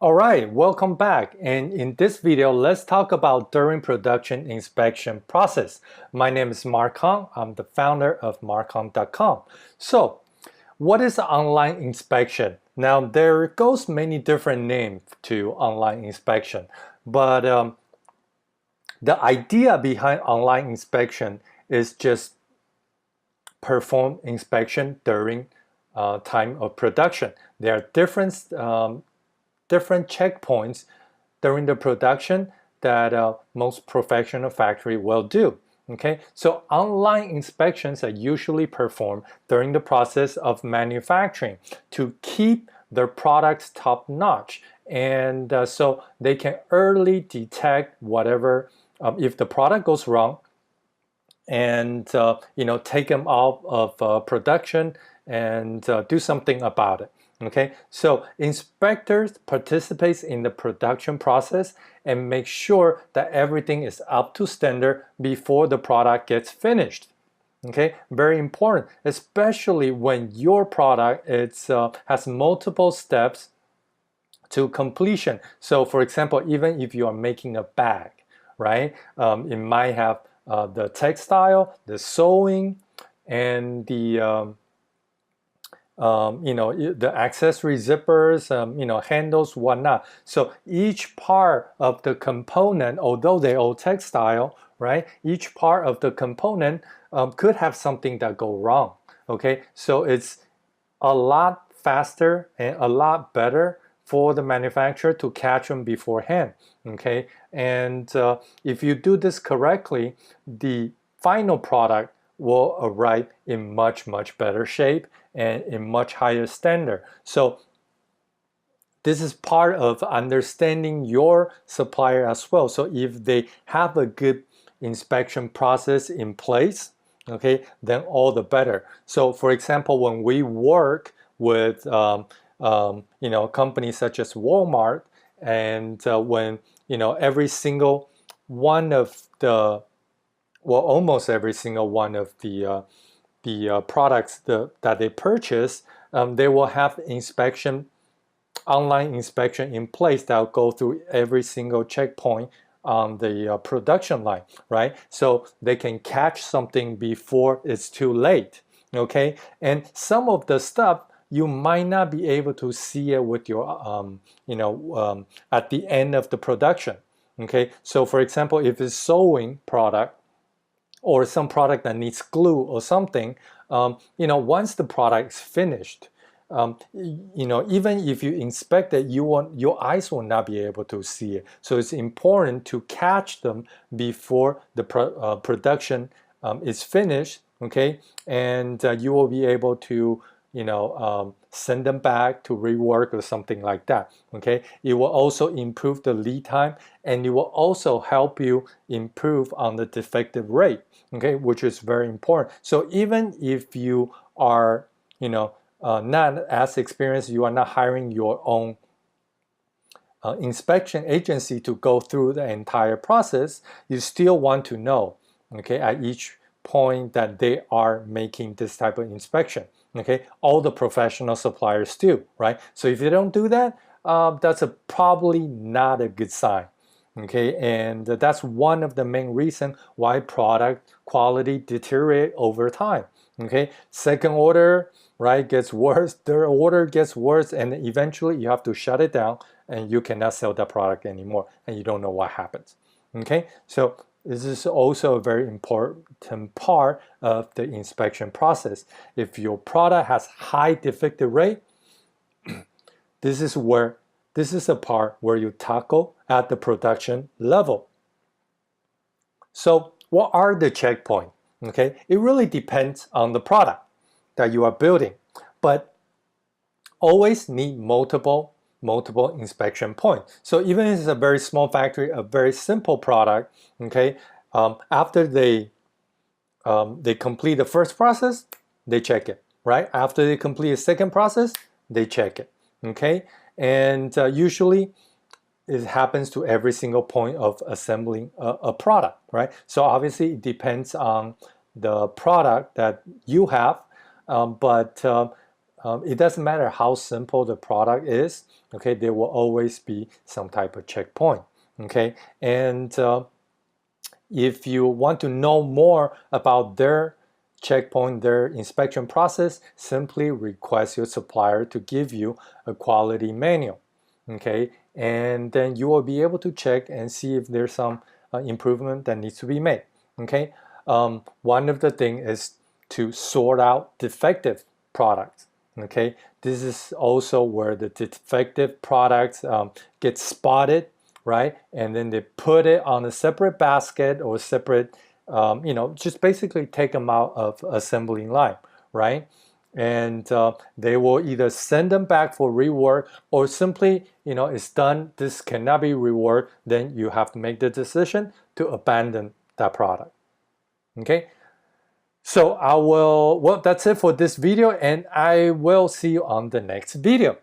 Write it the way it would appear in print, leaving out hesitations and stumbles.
All right, welcome back. And in this video, let's talk about during production inspection process. My name is Mark Hong. I'm the founder of markhong.com. So, what is online inspection? Now, there goes many different names to online inspection, but the idea behind online inspection is just perform inspection during time of production. There are different checkpoints during the production that most professional factory will do. Okay, so online inspections are usually performed during the process of manufacturing to keep their products top notch, and so they can early detect whatever if the product goes wrong, and take them out of production and do something about it. Okay, so inspectors participates in the production process and make sure that everything is up to standard before the product gets finished. Okay, very important, especially when your product has multiple steps to completion. So for example, even if you are making a bag, right, it might have the textile, the sewing, and the the accessory zippers, handles, whatnot. So each part of the component, although they're all textile, right, each part of the component could have something that go wrong. Okay, so it's a lot faster and a lot better for the manufacturer to catch them beforehand. Okay, and if you do this correctly, the final product will arrive in much better shape and in much higher standard. So this is part of understanding your supplier as well. So if they have a good inspection process in place, okay, then all the better. So for example, when we work with companies such as Walmart, and when every single one of the almost every single one of the products that they purchase, they will have online inspection in place that will go through every single checkpoint on the production line, right? So they can catch something before it's too late, okay? And some of the stuff you might not be able to see it with your, at the end of the production, okay? So for example, if it's sewing product, or some product that needs glue or something, once the product is finished, even if you inspect it, your eyes will not be able to see it. So it's important to catch them before the production is finished, okay? And you will be able to send them back to rework or something like that. Okay, it will also improve the lead time, and it will also help you improve on the defective rate. Okay, which is very important. So even if you are not as experienced, you are not hiring your own inspection agency to go through the entire process, you still want to know, okay, at each point that they are making this type of inspection. Okay, all the professional suppliers do, right? So if you don't do that, that's probably not a good sign. Okay, and that's one of the main reasons why product quality deteriorate over time. Okay, second order, right, gets worse, third order gets worse, and eventually you have to shut it down and you cannot sell that product anymore, and you don't know what happens. Okay, so this is also a very important part of the inspection process. If your product has high defective rate, this is a part where you tackle at the production level. So what are the checkpoints? Okay, it really depends on the product that you are building, but always need multiple inspection points. So even if it's a very small factory, a very simple product, okay, after they complete the first process, they check it, right? After they complete the second process, they check it, okay? And usually it happens to every single point of assembling a product, right? So obviously it depends on the product that you have, but it doesn't matter how simple the product is, okay, there will always be some type of checkpoint, okay? And if you want to know more about their checkpoint, their inspection process, simply request your supplier to give you a quality manual, okay? And then you will be able to check and see if there's some improvement that needs to be made, okay? One of the things is to sort out defective products, okay? This is also where the defective products get spotted, right? And then they put it on a separate basket or separate, just basically take them out of assembling line, right? And they will either send them back for rework or simply, it's done, this cannot be reworked, then you have to make the decision to abandon that product, okay? So well, that's it for this video, and I will see you on the next video.